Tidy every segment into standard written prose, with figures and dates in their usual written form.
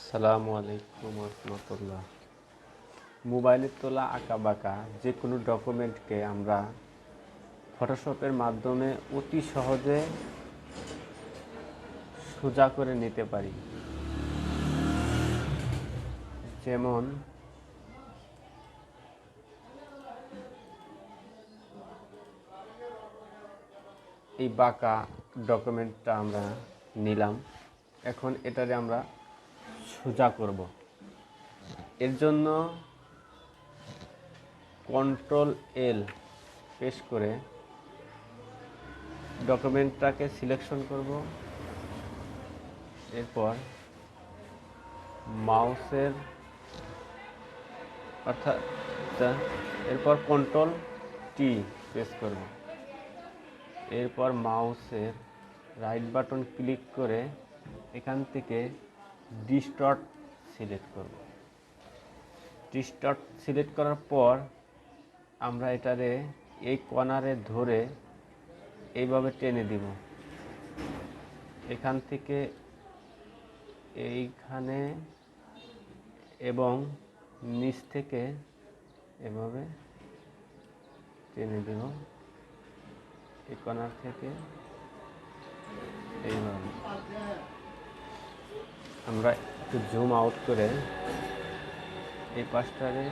আসসালামু আলাইকুম রহমতুল্লাহ। মোবাইলে তোলা আঁকাবাঁকা যে কোনো ডকুমেন্টকে আমরা ফটোশপের মাধ্যমে অতি সহজে সোজা করে নিতে পারি। যেমন এই বাঁকা ডকুমেন্টটা আমরা নিলাম, এখন এটারে আমরা সোজা করব। এর জন্য Ctrl+L প্রেস করে ডকুমেন্টটাকে সিলেকশন করব। এরপর মাউসের Ctrl+T প্রেস করব। এরপর মাউসের রাইট বাটন ক্লিক করে এখান থেকে ডিস্টর্ট সিলেক্ট করব। ডিস্টর্ট সিলেক্ট করার পর আমরা এটারে এই কর্নারে ধরে এইভাবে টেনে দিব। এখান থেকে এইখানে এবং নিচ থেকে এভাবে টেনে দিব। এই কর্নার থেকে এইভাবে আমরা একটু জুম আউট করে এই পাশটারে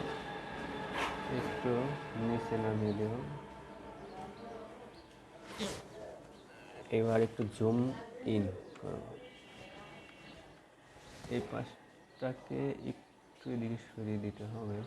একটু নিচে নামিয়ে দেব। এবার একটু জুম ইন করব। এই পাশটাকে একটু এদিকে সরিয়ে দিতে হবে।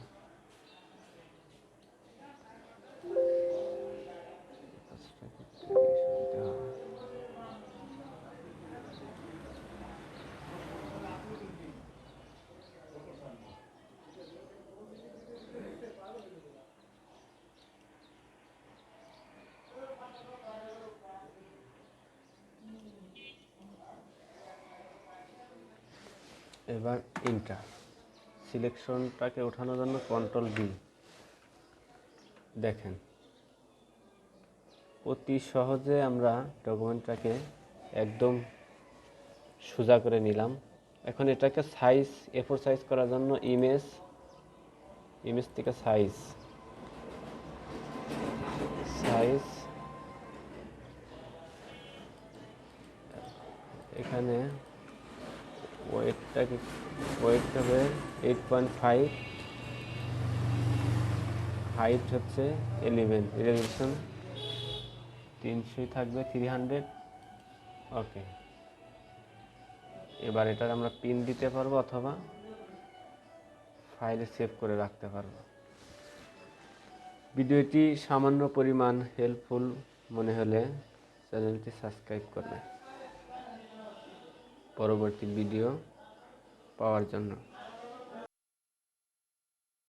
এবার ইন্টার সিলেকশনটাকে ওঠানোর জন্য Ctrl+V। দেখেন অতি সহজে আমরা ডকুমেন্টটাকে একদম সোজা করে নিলাম। এখন এটাকে সাইজ A4 সাইজ করার জন্য ইমেজ থেকে সাইজ এখানে ওয়েট হবে 8.5, হাইট হচ্ছে 11, রেজোলিউশন 300 থাকবে 300। ওকে, এবার এটার আমরা পিন দিতে পারবো অথবা ফাইলে সেভ করে রাখতে পারবো। ভিডিওটি সামান্য পরিমাণ হেল্পফুল মনে হলে চ্যানেলটি সাবস্ক্রাইব করবেন পরবর্তী ভিডিও পাওয়ার জন্য।